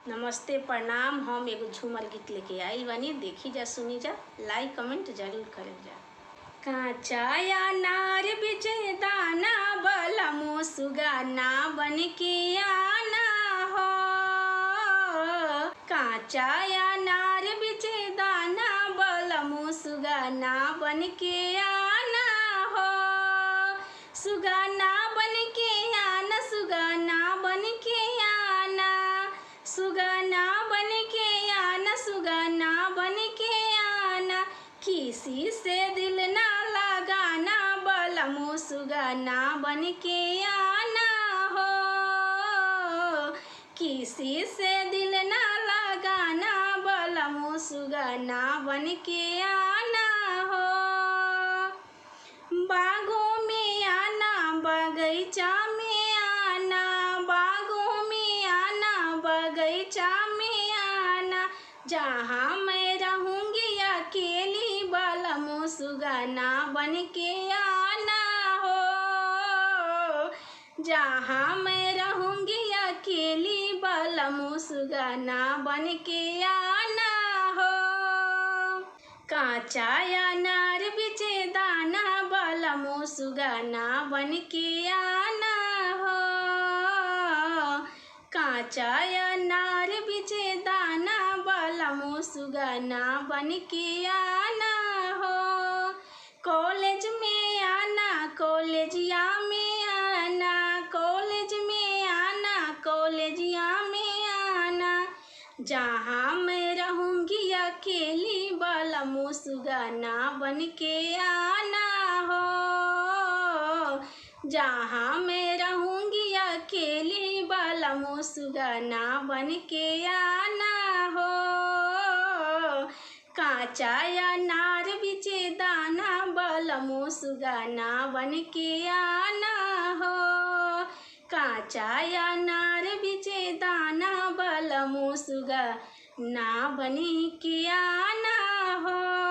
नमस्ते प्रणाम। हम एगो झूमर गीत लेके आई बानी, देखी जा सुनी जा, लाइक कमेंट जरूर करे जा। काचा अनार बिचे दाना बलमो सुगाना बन के आना हो। काचा अनार बिचे दाना बलमो सुगाना बन के आना हो। सुगाना बन के आना, सुगाना बन के आना, सुगाना बन के आना, सुगाना बन के आना। किसी से दिल ना लगाना बलमो सुगाना बन के आना हो। किसी से दिल ना लगाना बलमो सुगाना बन के आना हो। बागों में आना, बगीचा में आना, बागों में आना, बगीचा में आना। जहाँ मैं रहूँगी अकेली बलमो सुगाना बन के आना हो। जहाँ मैं रहूँगी अकेली बलमो सुगाना बन के आना हो। काचा अनार बिचे दाना बलमो सुगाना बन के आना हो। काचा अनार बिचे दाना बलमो सुगाना बन के आना हो। कॉलेज में आना, कॉलेजिया में आना, कॉलेज में आना, कॉलेजिया में आना। जहाँ मैं रहूँगी अकेली बलमो सुगाना बन के आना हो। जहाँ मैं रहूँगी अकेली बलमो सुगाना बन के आना हो। काचा अनार बिचे दाना बलमो सुगाना बन के आना हो। काचा अनार बिचे दाना बलमो सुगाना बन के आना हो।